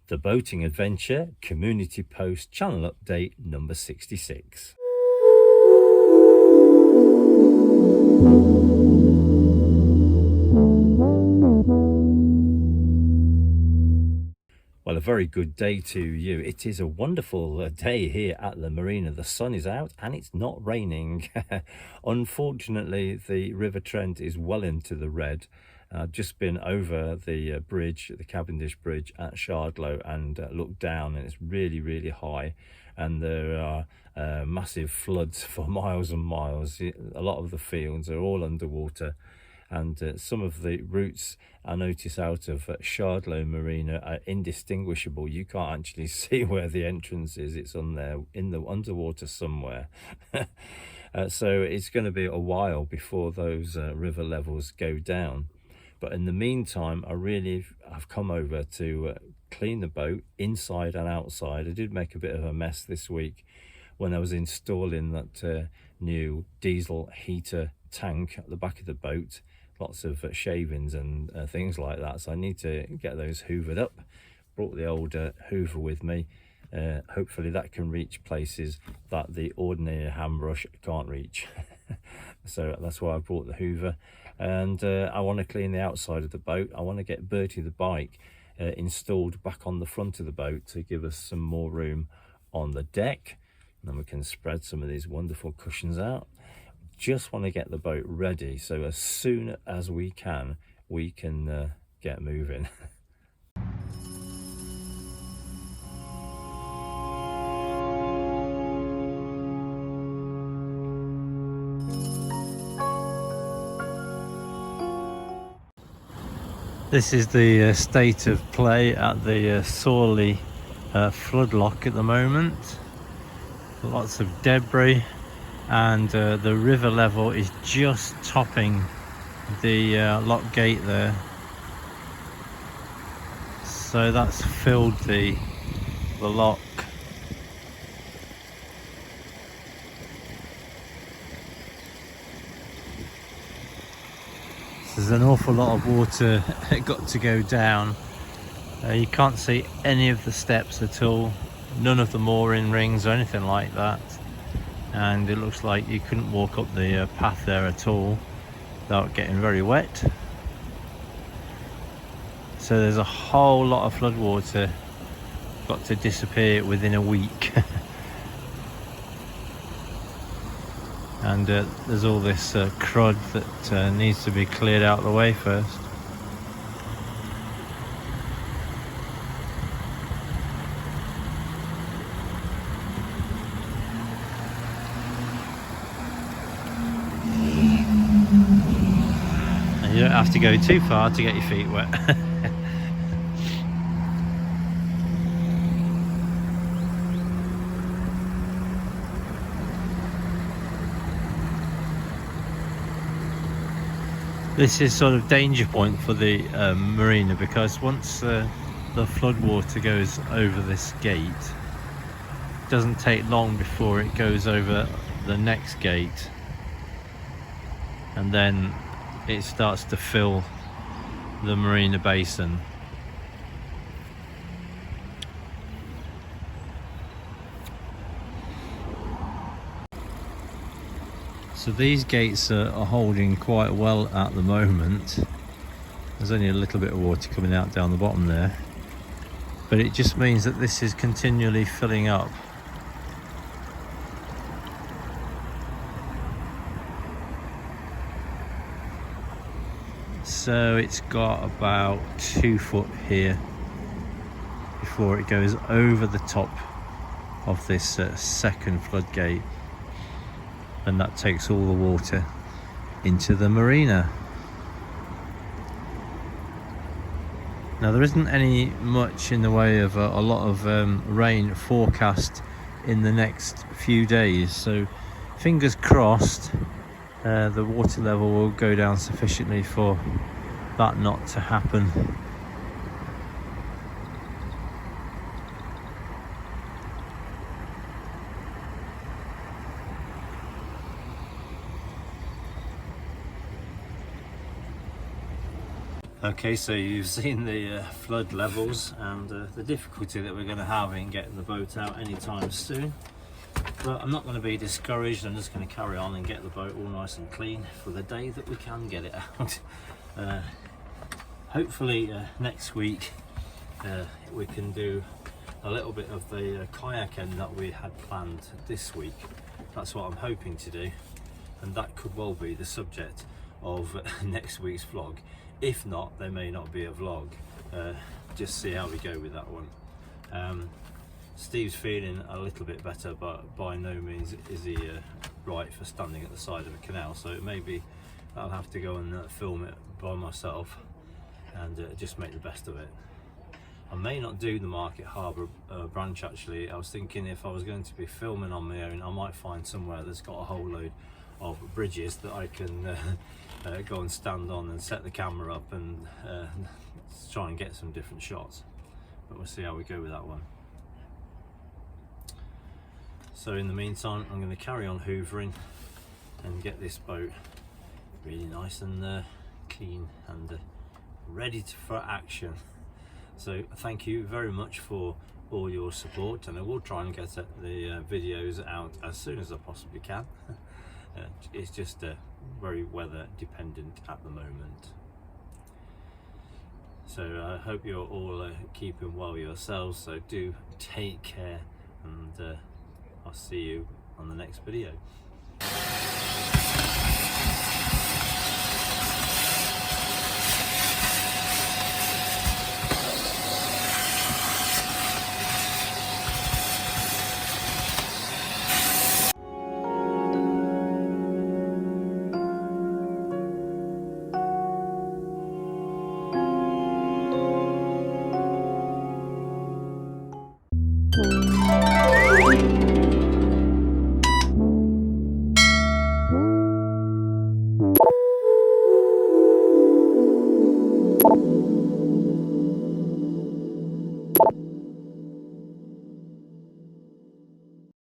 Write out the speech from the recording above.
The Boating Adventure Community Post Channel Update number 66. Well, a very good day to you. It is a wonderful day here at the marina. The sun is out and it's not raining. Unfortunately, the River Trent is well into the red. I've just been over the bridge, the Cavendish Bridge at Shardlow, and looked down, and it's really, really high. And there are massive floods for miles and miles. A lot of the fields are all underwater. And some of the routes I notice out of Shardlow Marina are indistinguishable. You can't actually see where the entrance is. It's on there in the underwater somewhere. So it's going to be a while before those river levels go down. But in the meantime, I've come over to clean the boat inside and outside. I did make a bit of a mess this week when I was installing that new diesel heater tank at the back of the boat. Lots of shavings and things like that, so I need to get those hoovered up. Brought the old hoover with me. Hopefully that can reach places that the ordinary hand brush can't reach. So that's why I brought the hoover. And I want to clean the outside of the boat. I want to get Bertie the bike installed back on the front of the boat to give us some more room on the deck. And then we can spread some of these wonderful cushions out. Just want to get the boat ready, so as soon as we can get moving. This is the state of play at the Sawley floodlock at the moment. Lots of debris. And the river level is just topping the lock gate there, so that's filled the lock. So there's an awful lot of water got to go down. You can't see any of the steps at all, none of the mooring rings or anything like that. And it looks like you couldn't walk up the path there at all without getting very wet. So there's a whole lot of flood water got to disappear within a week. And there's all this crud that needs to be cleared out of the way first. You don't have to go too far to get your feet wet. This is sort of danger point for the marina, because once the flood water goes over this gate, it doesn't take long before it goes over the next gate, and then it starts to fill the marina basin. So these gates are holding quite well at the moment. There's only a little bit of water coming out down the bottom there, but it just means that this is continually filling up. So it's got about 2 foot here before it goes over the top of this second floodgate, and that takes all the water into the marina. Now there isn't any much in the way of a lot of rain forecast in the next few days, so fingers crossed the water level will go down sufficiently for that not to happen. Okay, so you've seen the flood levels and the difficulty that we're going to have in getting the boat out anytime soon. But I'm not going to be discouraged. I'm just going to carry on and get the boat all nice and clean for the day that we can get it out. Hopefully next week we can do a little bit of the kayaking that we had planned this week. That's what I'm hoping to do, and that could well be the subject of next week's vlog. If not, there may not be a vlog. Just see how we go with that one. Steve's feeling a little bit better, but by no means is he right for standing at the side of a canal, so maybe I'll have to go and film it by myself and just make the best of it. I may not do the Market Harbour branch actually. I was thinking if I was going to be filming on my own, I might find somewhere that's got a whole load of bridges that I can go and stand on and set the camera up and try and get some different shots. But we'll see how we go with that one. So in the meantime, I'm going to carry on hoovering and get this boat really nice and clean and ready for action. So thank you very much for all your support, and I will try and get the videos out as soon as I possibly can. It's just very weather dependent at the moment. So I hope you're all keeping well yourselves, so do take care, and I'll see you on the next video.